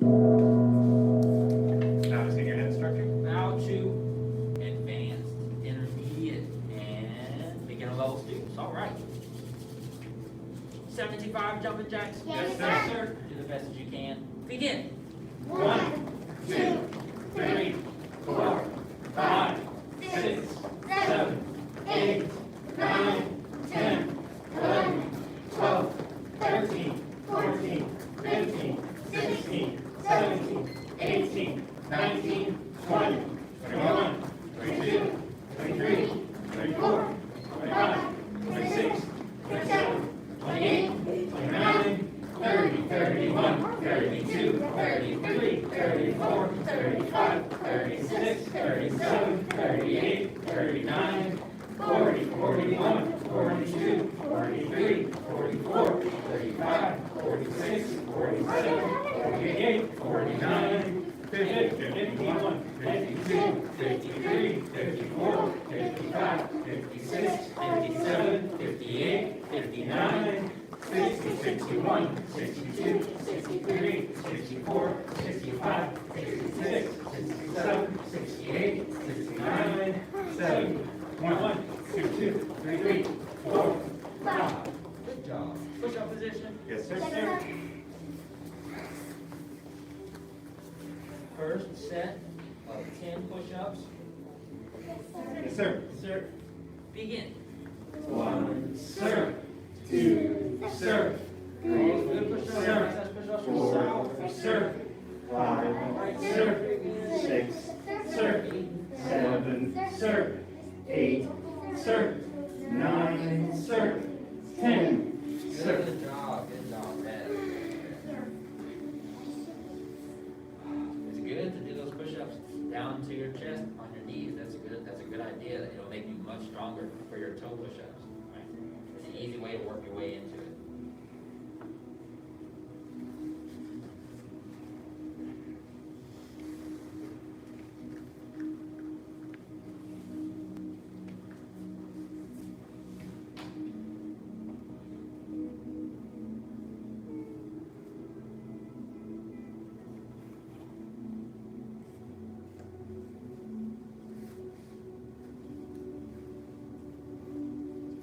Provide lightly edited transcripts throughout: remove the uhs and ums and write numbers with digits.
Now to Senior Head Instructor. Now to advanced, intermediate, and beginner level students. All right. 75 jumping jacks. Yes, sir. Do the best as you can. Begin. 1, 2, 3, 4, 5, 6, 7, 8, 9, 10, 11, 12, 13, 14, 15, 16, 17, 18, 19, 20, 21, 22, 23, 24, 25, 26, 27, 28, 29, 30, 31, 32, 33, 34, 35, 36, 37, 38, 39, 40, 41, 42, 43, 44, 35, 46, 47, 48, 49, 50, 51, 52, 53, 54, 55, 56, 57, 58, 59, 60, 61, 62, 63, 64, 65, 66, 67, 68, 69, 70, 1, 2, 3, 4, 5. Good job. Push up position. Yes, sir. First set of 10 push-ups. Yes, sir. Sir. Begin. 1, sir. 2, sir. 3, Good push-ups. sir. Push-ups. 4, sir. 5, sir. 6, sir. 7, sir. 8, sir. 9, sir. 10, sir. Good job. Good job. It's good to do those push-ups down to your chest on your knees. That's a good idea. It'll make you much stronger for your toe push-ups. Right? It's an easy way to work your way into it.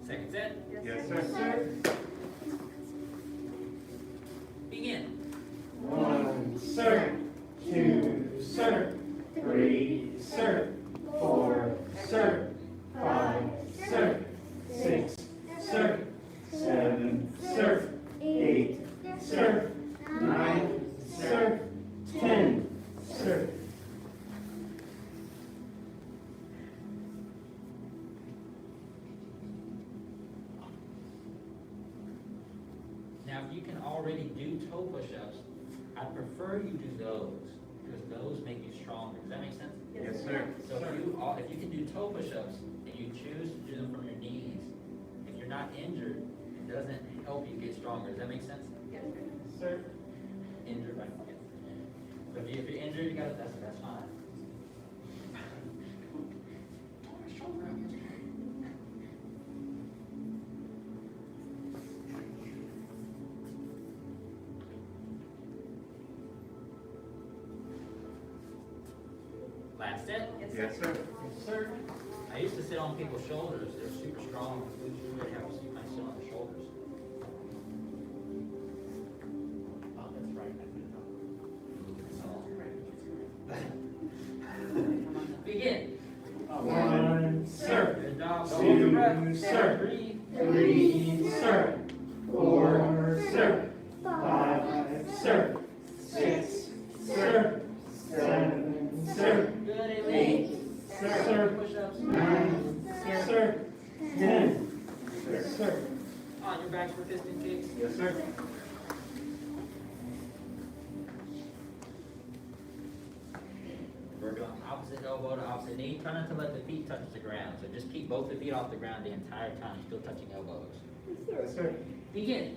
Second set. Yes, sir. Begin. 1, sir. 2, sir. 3, sir. 4, sir. 5, sir. 6, sir. 7, sir. 8, sir. 9, sir. 10, sir. Now, if you can already do toe push-ups, I prefer you do those because those make you stronger. Does that make sense? Yes, sir. So if you can do toe push-ups and you choose to do them from your knees, if you're not injured, it doesn't help you get stronger. Does that make sense? Yes, sir. Injured, right? Yeah. So if you're injured, you got that's fine. Last set. Yes, sir. Yes, sir. I used to sit on people's shoulders. They're super strong. You really have to sit on their shoulders. Oh, that's right. Begin. 1, sir. Good job. 2, sir. 3, sir. 4, sir. 5, sir. 6, sir. 7, sir. Good, 8, sir. Push-ups. 9, sir. 10, sir. On your backs for piston kicks. Yes, sir. Work on opposite elbow to opposite knee. Try not to let the feet touch the ground. So just keep both the feet off the ground the entire time, still touching elbows. Yes, sir. Begin.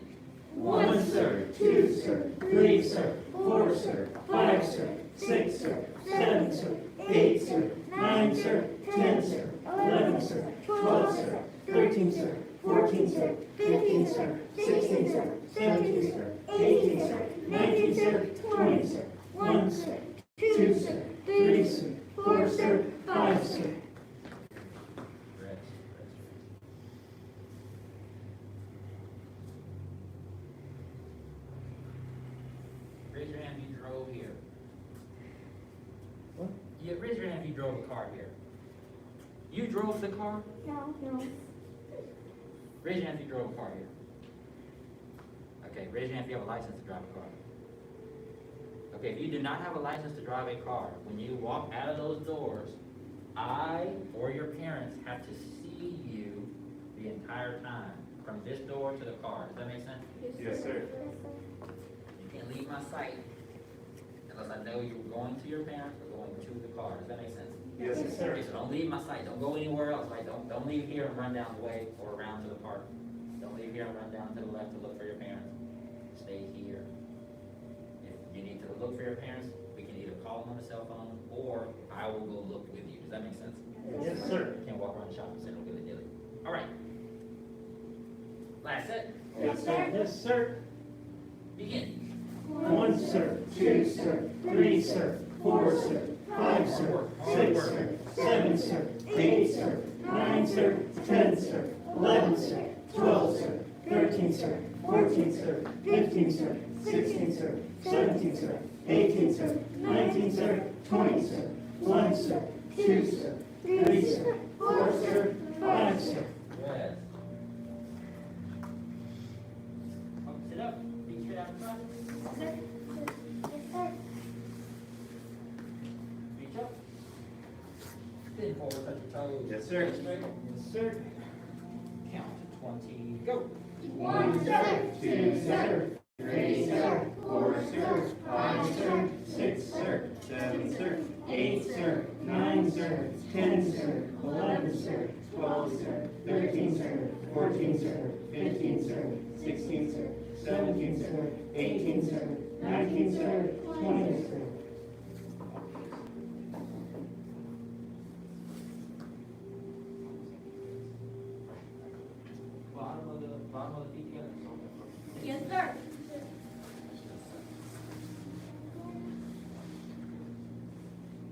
1, sir. 2, sir. 3, sir. 4, sir. 5, sir. 6, sir. 7, sir. 8, sir. 9, sir. 10, sir. 11, sir. 12, sir. 13, sir. 14, sir. 15, sir. 16, sir. 17, sir. 18, sir. 19, sir. 20, sir. 1, sir. 2, sir. 3, sir. 4, sir. 5, sir. Rest. Raise your hand if you drove here. What? Yeah, raise your hand if you drove a car here. You drove the car? No. Raise your hand if you drove a car here. Okay, raise your hand if you have a license to drive a car. Okay, if you do not have a license to drive a car, when you walk out of those doors, I or your parents have to see you the entire time, from this door to the car. Does that make sense? Yes, sir. You can't leave my sight unless I know you're going to your parents or going to the car. Does that make sense? Yes, sir. Okay, so don't leave my sight. Don't go anywhere else. Right? Don't leave here and run down the way or around to the park. Don't leave here and run down to the left to look for your parents. Stay here. If you need to look for your parents, we can either call them on the cell phone or I will go look with you. Does that make sense? Yes, sir. You can't walk around the shop and say no dilly dilly. All right. Last set. Yes, sir. Yes, sir. Begin. 1, sir. 2, sir. 3, sir. 4, sir. 5, sir. 6, sir. 7, sir. 8, sir. 9, sir. 10, sir. 11, sir. 12, sir. 13, sir. 14, sir. 15, sir. 16, sir. 17, sir. 18, sir. 19, sir. 20, sir. 1, sir. 2, sir. 3, sir. 4, sir. 5, sir. Rest. Sit up. Feet straight out in front. Reach up. Bend forward, touch your toes. Yes, sir. Stay straight. Yes, sir. Count to 20. Go. 1, sir. 2, sir. 3, sir. 4, sir. 5, sir. 6, sir. 7, sir. 8, sir. 9, sir. 10, sir. 11, sir. 12, sir. 13, sir. 14, sir. 15, sir. 16, sir. 17, sir. 18, sir. 19, sir. 20, sir. Bottom of the feet together. Yes, sir.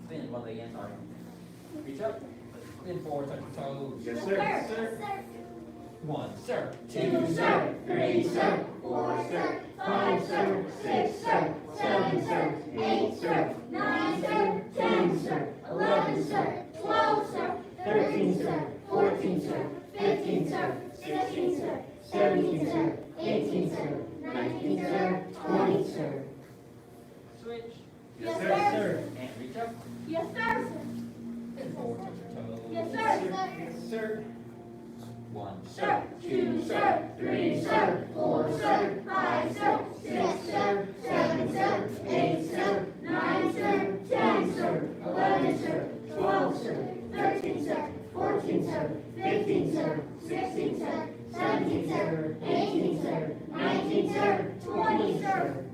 Bend one leg in, sorry. Reach up. Bend forward, touch your toes. Yes, sir. Yes, sir. 1, sir. 2, sir. 3, sir. 4, sir. 5, sir. 6, sir. 7, sir. 8, sir. 9, sir. 10, sir. 11, sir. 12, sir. 13, sir. 14, sir. 15, sir. 16, sir. 17, sir. 18, sir. 19, sir. 20, sir. Switch. Yes, sir. Yes, sir. And reach up. Yes, sir. Bend forward, touch your toes. Yes, sir. Yes, sir. 1, Sir. 2, sir. 3, sir. 4, sir. 5, sir. 6, sir. 7, sir. 8, sir. 9, sir. 10, sir. 11, sir. 12, sir. 13, sir. 14, sir. 15, sir. 16, sir. 17, sir. 18, sir. 19, sir. 20, sir.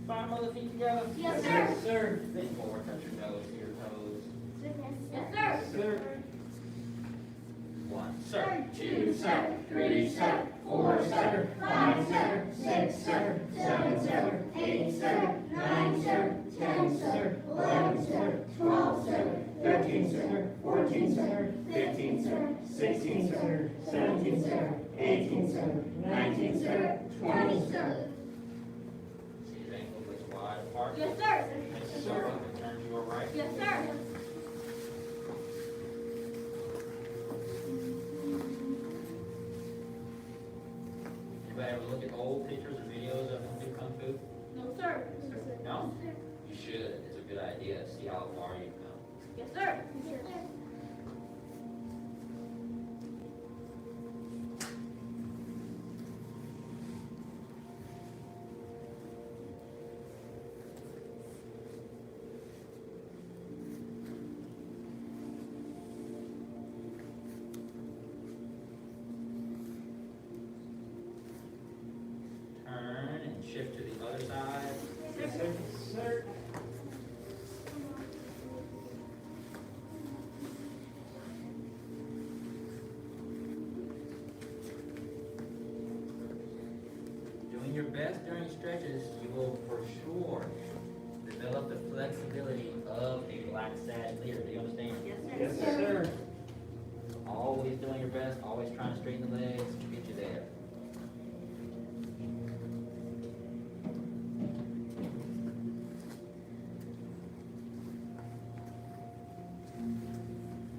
Bottom of the feet together. Yes, sir. Yes, sir. Bend forward, touch your nose to your toes. Yes, sir. Sir. 1, sir. 2, sir. 3, sir. 4, sir. 5, sir. 6, sir. 7, sir. 8, sir. 9, sir. 10, sir. 11, sir. 12, sir. 13, sir. 14, sir. 15, sir. 16, sir. 17, sir. 18, sir. 19, sir. 20, sir. See your ankles as wide apart. Yes, sir. Make sure you turn to your right. Yes, sir. Anybody ever look at old pictures or videos of them do Kung Fu? No, sir. No? You should. It's a good idea. See how far you've come. Yes, sir. Turn and shift to the other side. Yes, sir. Yes, sir. Doing your best during stretches, you will for sure develop the flexibility relaxed, sad, clear. Do you understand? Yes, sir. Always doing your best, always trying to straighten the legs to get you there.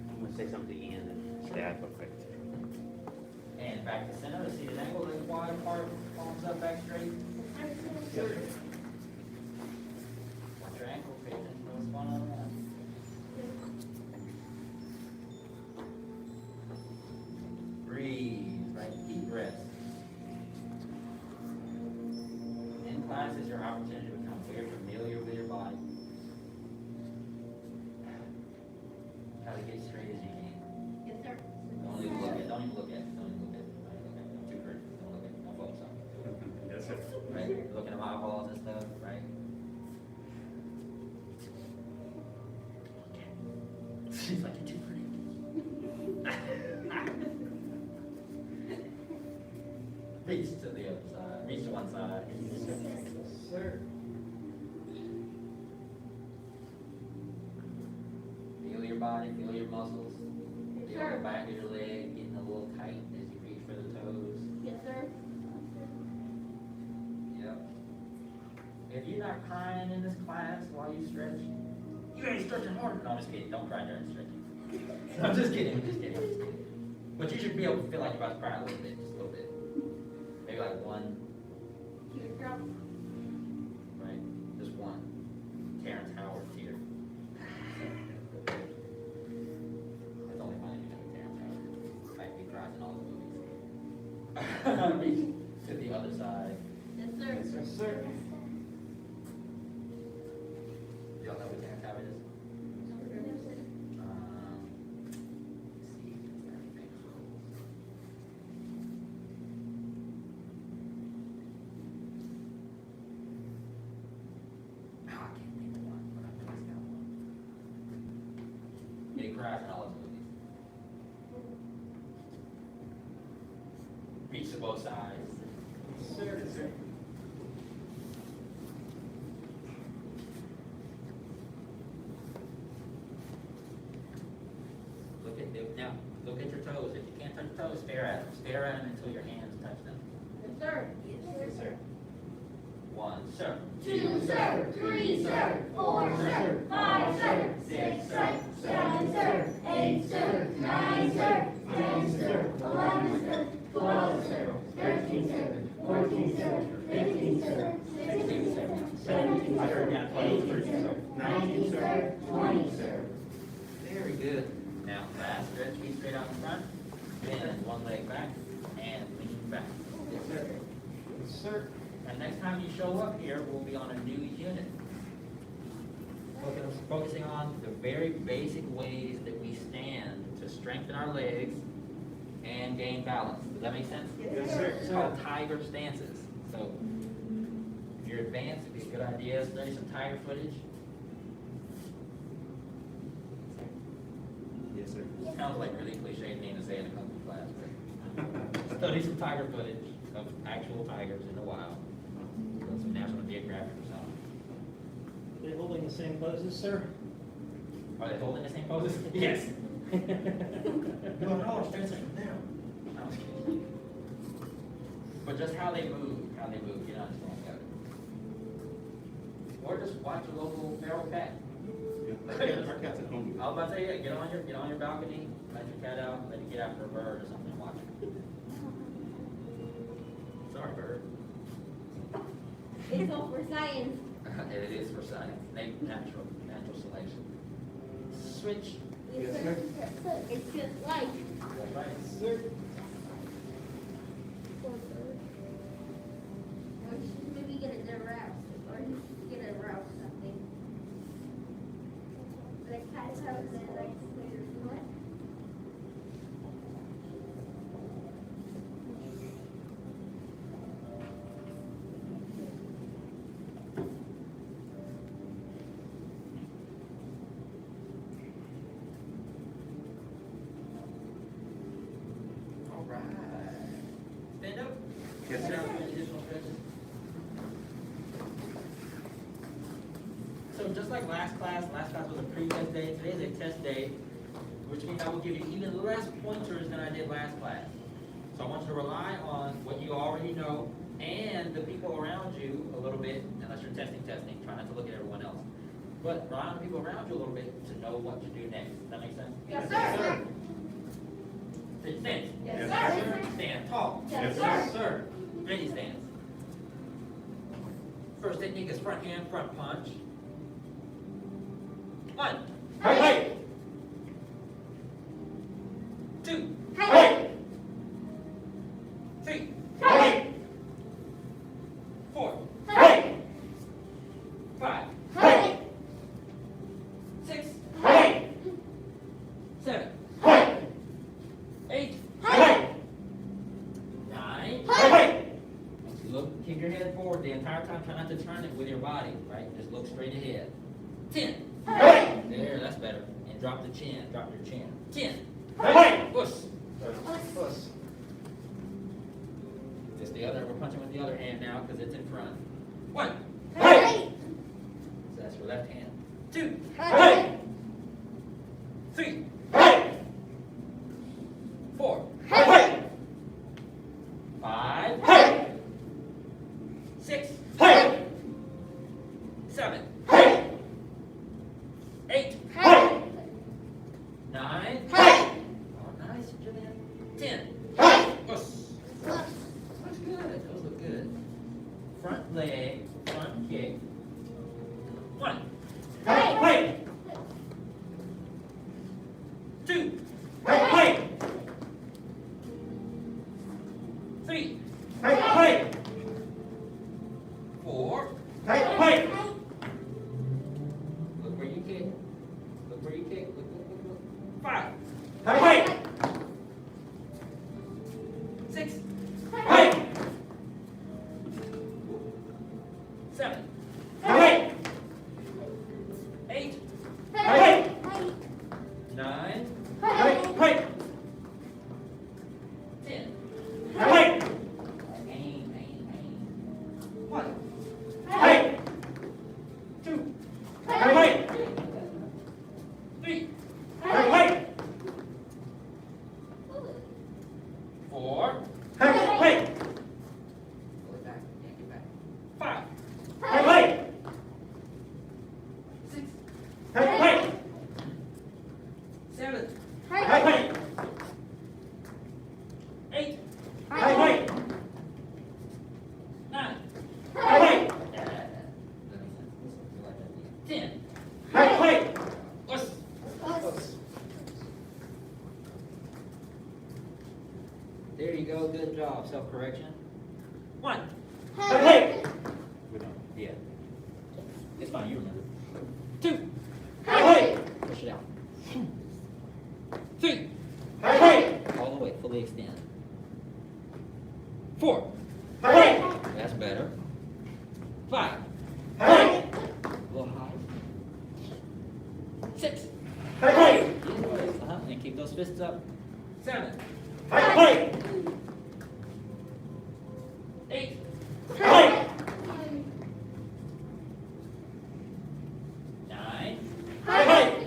I'm gonna say something again and stay out real quick. And back to center, the seated angle, legs wide apart, palms up, back straight. Yes, sir. Watch your ankle, pay attention to what's going on around. Breathe, right? Deep breaths. In class is your opportunity to become very familiar with your body. Try to get straight as you can. Yes, sir. Don't even look at, don't even look at, don't even look at, don't even look at, too pretty, don't look at, don't focus on it. Yes, sir. Right? Looking at my eyeballs and stuff, right? She's like, you're too pretty. Reach to the other side, reach to one side. Sir. Feel your body, feel your muscles. Yes, Feel sir. the back of your leg getting a little tight as you reach for the toes. Yes, sir. Yep. If you're not crying in this class while you stretch, you ain't stretching hard. No, I'm just kidding. Don't cry during stretching. I'm just kidding. I'm just kidding. I'm just kidding. But you should be able to feel like you're about to cry a little bit, just a little bit. Maybe like one, Teardrop. right? Just one. Terrence Howard tear. That's only funny if you know Terrence Howard. Like he cries in all the movies. Reach to the other side. Yes, sir. Yes, sir. Y'all know what Terrence Howard is? Let's see. Oh, I can't think of one, but I know he's got one. Yeah, he cries in all his movies. Reach to both sides. Sir. Sir. Look at them now. Look at your toes. If you can't touch your toes, stare at them. Stare at them until your hands touch them. Yes, sir. Yes, sir. One, sir. 2, sir. 3, sir. 4, sir. 5, sir. 6, sir. 7, sir. 8, sir. 9, sir. 10, sir. 11, sir. 12, sir. 13, sir. 14, sir. 15, sir. 16, sir. 17, I heard sir. that. 18, sir. 19, sir. 20, sir. Very good. Now, last stretch, feet straight out in front. Bend one leg back and lean back. Yes, sir. Yes, sir. And next time you show up here, we'll be on a new unit. Focusing on the very basic ways that we stand to strengthen our legs and gain balance. Does that make sense? Yes, sir. It's called tiger stances. So, if you're advanced, it'd be a good idea to study some tiger footage. Yes, sir. Sounds like really cliche thing to say in a kung fu class, but study some tiger footage of actual tigers in the wild. Some National Geographic or something. Are they holding the same poses, sir? Are they holding the same poses? Yes. No, no, straight from them. I'm just kidding. But just how they move, you don't understand better. Or just watch a local feral cat. Our cat's at home. I was about to say, yeah, get on your balcony, let your cat out, let it get after a bird or something and watch it. Sorry, bird. It's all for science. It is for science, natural selection. Switch. Yes, sir. It's just like. That's right. Sir. Or you should maybe get a rouse, or you should get a rouse something. Like kind of how they like what? All right. Stand up. Yes, sir. Additional stretches. So just like last class was a pre-test day, today's a test day, which means I will give you even less pointers than I did last class. So I want you to rely on what you already know and the people around you a little bit, unless you're testing. Try not to look at everyone else. But rely on the people around you a little bit to know what to do next. Does that make sense? Yes, sir. Stand. Yes, sir. Stand tall. Yes, sir. Ready, stands. First technique is front hand, front punch. 1. Hey! 2. Hey! 3. Hey! 4. Hey! 5. Hey! 6. Hey! 7. Hey! 8. Hey! 9. Hey! Look, keep your head forward the entire time. Try not to turn it with your body, right? Just look straight ahead. 10. Hey! There, that's better. And drop the chin. Drop your chin. 10. Hey! Push. Push. Just the other. We're punching with the other hand now because it's in front. 1. Hey! So that's your left hand. 2. Hey! 3. Hey! 4. Hey! 5. Hey! 6. Hey! 7. Hey! 8. Hey! 9. Hey! Oh, nice, Julian. 10. Hey! Push. That's good. Those look good. Front leg, front kick. 1. Hey! 2. Hey! 3. Hey! 4. Hey! Look where you kick. Look where you kick. Look. 5. Hey! 6. Hey! 7. Hey! 8. Hey! 9. Hey! 10. Hey! Aim. 1. Hey! 2. Hey! 3. Hey! 4. Hey! Pull it back. Yank it back. 5. Hey! 6. Hey! 7. Hey! 8. Hey! 9. Hey! 10. Hey! Push. There you go. Good job. Self-correction. 1. Hey! Yeah. It's fine. You remember. 2. Hey! Push it out. 3. Hey! All the way. Fully extend. 4. Hey! That's better. 5. Hey! A little high. 6. Hey! And keep those fists up. 7. Hey! 8. Hey! 9. Hey!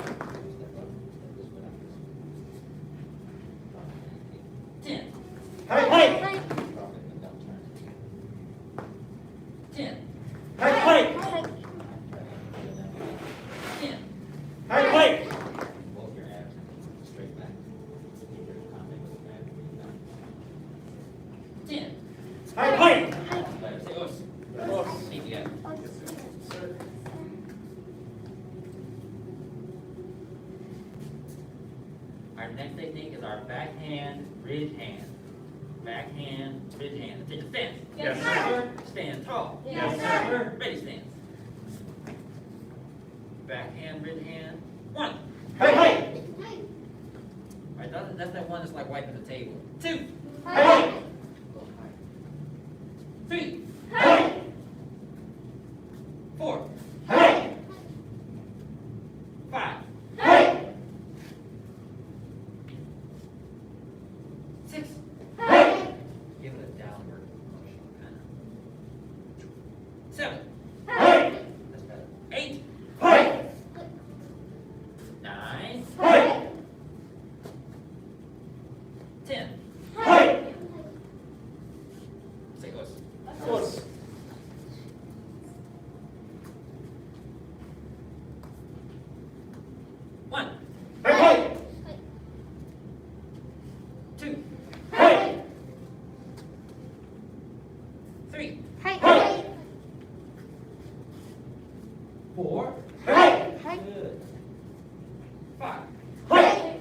10. Hey! 10. Hey! 10. Hey! Both your abs straight back. Keep your contact with the abs. 10. Hey! Better. Say us. Keep it up. Our next technique is our backhand, ridge hand. Backhand, ridge hand. Attention, stand. Yes, sir. Stand tall. Yes, sir. Ready, stand. Backhand, ridge hand. 1. Hey! Right, that's that one that's like wiping the table. 2. Hey! 3. Hey! 4. Hey! 5. Hey! 6. Hey! Give it a downward motion, kind of. 7. Hey! That's better. 8. Hey! 4. Hey! Good. 5. Hey!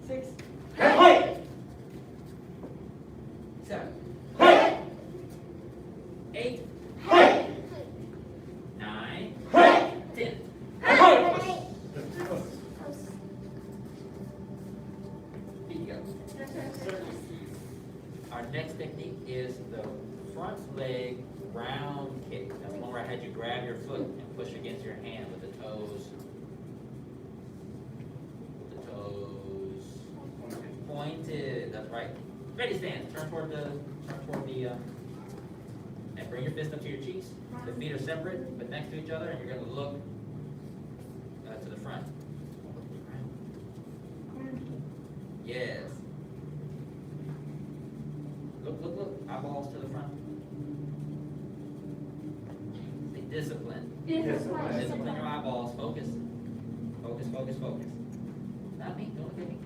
6. Hey! 7. Hey! 8. Hey! 9. Hey! 10. Hey! Here you go. Our next technique is the front leg round kick. That's one where I had you grab your foot and push against your hand with the toes. With the toes pointed. That's right. Ready, stand. Turn toward the and bring your fist up to your cheeks. The feet are separate but next to each other, and you're going to look to the front. Yes. Look. Eyeballs to the front. Say discipline. Discipline your eyeballs. Focus. Focus. Not me. Don't look at me.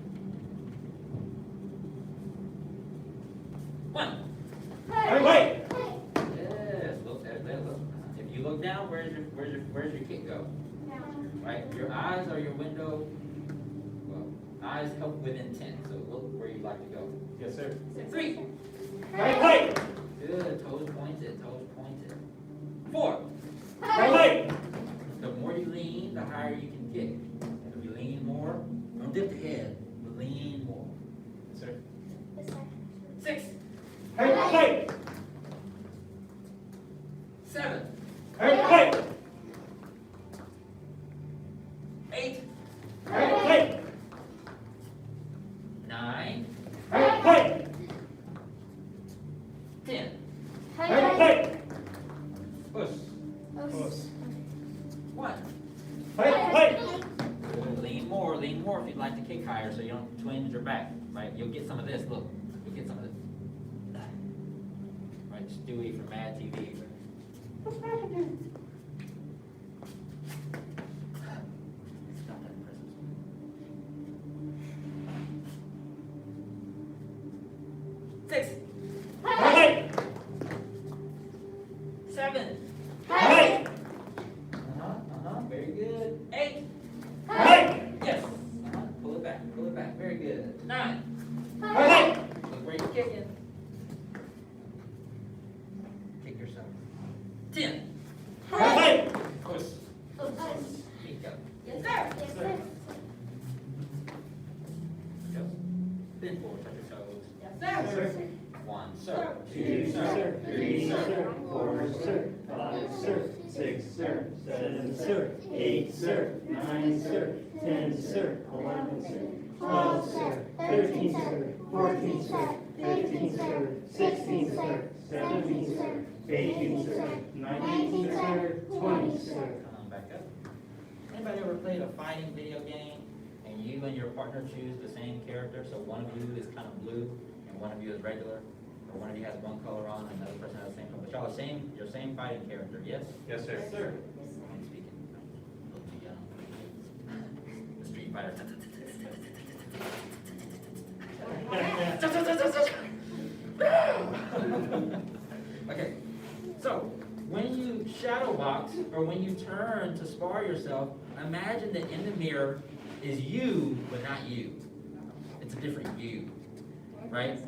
1. Hey! Yes. Look. There. Look. If you look down, where's your kick go? Right. Your eyes are your window. Well, eyes help with intent. So look where you'd like to go. Yes, sir. 3. Hey! Good. Toes pointed. 4. Hey! The more you lean, the higher you can kick. If you lean more, don't dip the head, but lean more. Yes, sir. 6. Hey! 7. Hey! 8. Hey! 9. Hey! 10. Hey! Push. 1. Hey! Good. Lean more if you'd like to kick higher so you don't twinge your back. Right? You'll get some of this. Look. You'll get some of this. Right? Stewie from Mad TV. It's not that impressive. 6. Hey! 7. Hey! Very good. 8. Hey! Yes. Pull it back. Very good. 9. Hey! Look where you're kicking. Kick yourself. 10. Hey! Push. Kick up. Yes, sir. Go. Bend forward, touch your toes. Yes, sir. 1, sir. 2, sir. 3, sir. 4, sir. 5, sir. 6, sir. 7, sir. 8, sir. 9, sir. 10, sir. 11, sir. 12, sir. 13, sir. 14, sir. 15, sir. 16, sir. 17, sir. 18, sir. 19, sir. 20, sir. Come on back up. Anybody ever played a fighting video game and you and your partner choose the same character? So one of you is kind of blue and one of you is regular? Or one of you has one color on and another person has the same color. But y'all are your same fighting character, yes? Yes, sir. I'm speaking. Look too young. The Street Fighter. Okay, so when you shadow box or when you turn to spar yourself, imagine that in the mirror is you, but not you. It's a different you, right? It's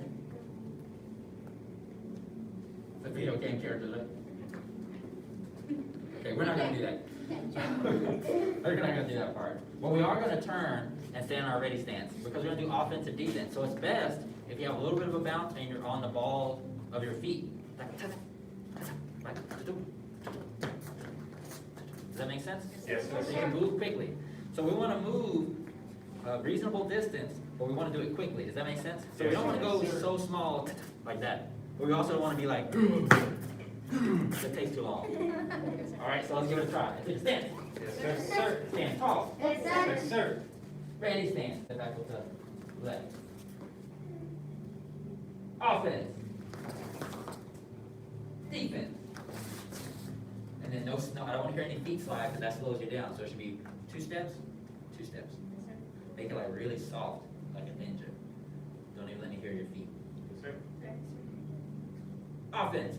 a video game character, right? Okay, we're not gonna do that. We're not gonna do that part. But we are gonna turn and stand in our ready stance because we're gonna do offensive defense. So it's best if you have a little bit of a bounce and you're on the ball of your feet. Does that make sense? Yes, sir. So you can move quickly. So we want to move a reasonable distance, but we want to do it quickly. Does that make sense? So we don't want to go so small like that. But we also don't want to be like, that takes too long. All right, so let's give it a try. Stand. Yes, sir. Stand tall. Yes, sir. Ready, stand. Step back with the left. Offense. Defense. And then no, I don't want to hear any feet slide because that slows you down. So it should be 2 steps, 2 steps. Make it like really soft, like a ninja. Don't even let me hear your feet. Yes, sir. Offense.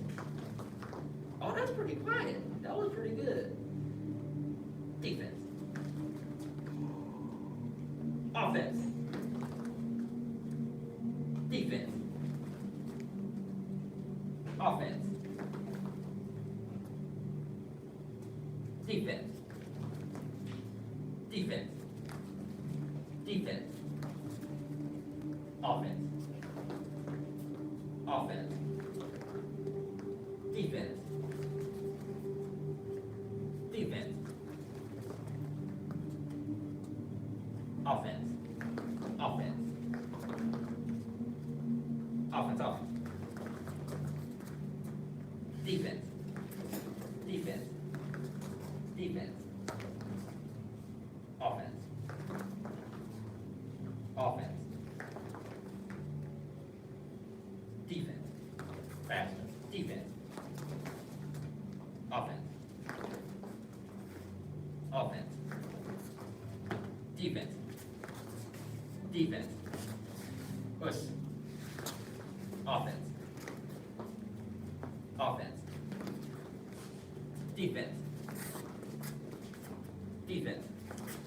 Oh, that's pretty quiet. That was pretty good. Defense. Offense. Defense. Offense. Defense. Defense. Defense. Offense. Offense. Defense. Defense. Offense. Offense. Offense. Offense. Defense. Defense. Defense. Offense. Offense. Defense. Faster. Defense. Offense. Offense. Defense. Defense. Push. Offense. Offense. Defense. Defense.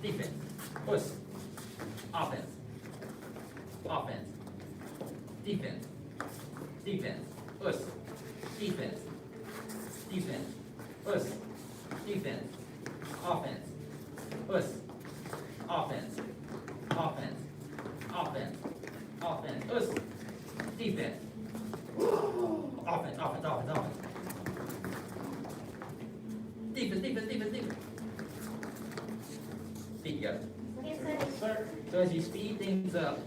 Defense. Push. Offense. Offense. Defense. Defense. Push. Defense. Defense. Push. Defense. Offense. Push. Offense. Offense. Offense. Offense. Push. Defense. Offense. Offense. Offense. Offense. Defense. Defense. Defense. Defense. Speed together. Yes, sir. So as you speed things up,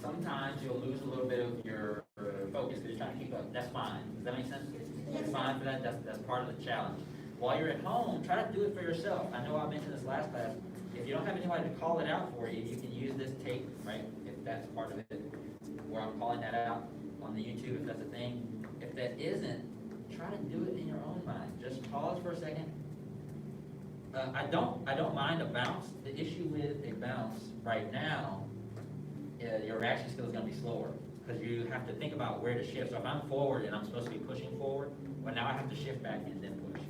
sometimes you'll lose a little bit of your focus because you're trying to keep up. That's fine. Does that make sense? Yes, It's fine for that. That's part of the challenge. While you're at home, try to do it for yourself. I know I mentioned this last class. If you don't have anybody to call it out for you, you can use this tape, right? If that's part of it, where I'm calling that out on the YouTube, if that's a thing. If that isn't, try to do it in your own mind. Just pause for a second. I don't mind a bounce. The issue with a bounce right now, your reaction skill is going to be slower because you have to think about where to shift. So if I'm forward and I'm supposed to be pushing forward, well, now I have to shift back and then push.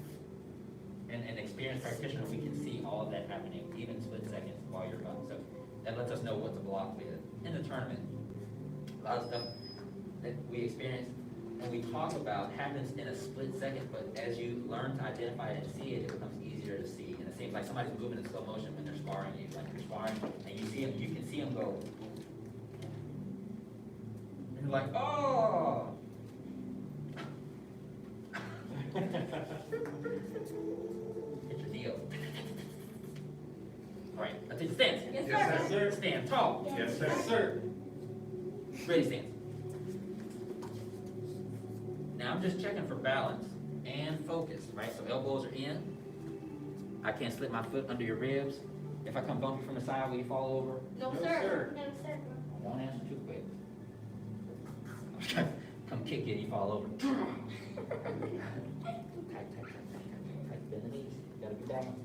And an experienced practitioner, we can see all of that happening, even split seconds while you're up. So that lets us know what to block with. In the tournament, a lot of stuff that we experience and we talk about happens in a split second, but as you learn to identify it and see it, it becomes easier to see. And it seems like somebody's moving in slow motion when they're sparring you, like you're sparring, and you see them, you can see them go. And you're like, oh! Hit your deal. All right, let's take the stance. Yes, Yes, sir. sir. Stand tall. Yes, sir. Ready, stand. Now I'm just checking for balance and focus, right? So elbows are in. I can't slip my foot under your ribs. If I come bumpy from the side, will you fall over? No, No, sir. sir. No, sir. Don't answer too quick. Come kick you and you fall over. Tight, bend the knees. Gotta be balanced.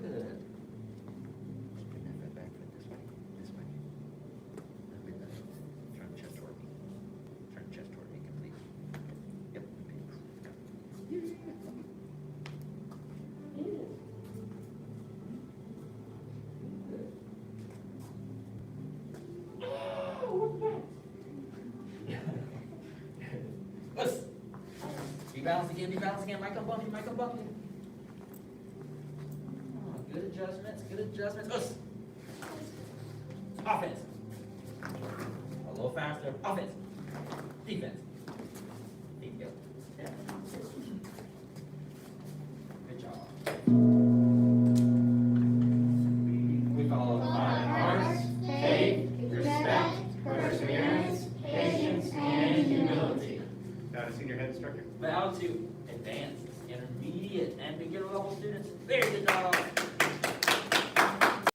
Good. Bring that foot back, foot this way, this way. Turn chest toward me. Turn chest toward me completely. Yep. Let's be balanced again, be balanced again. Might come bumpy, might come bumpy. Oh, good adjustments, good adjustments. Let's. Offense. A little faster. Offense. Defense. Feet together. Yeah. Good job. We follow five R's: faith, respect, perseverance, patience, and humility. Now to Senior Head Instructor. Bow to advanced, intermediate, and beginner level students. Very good job.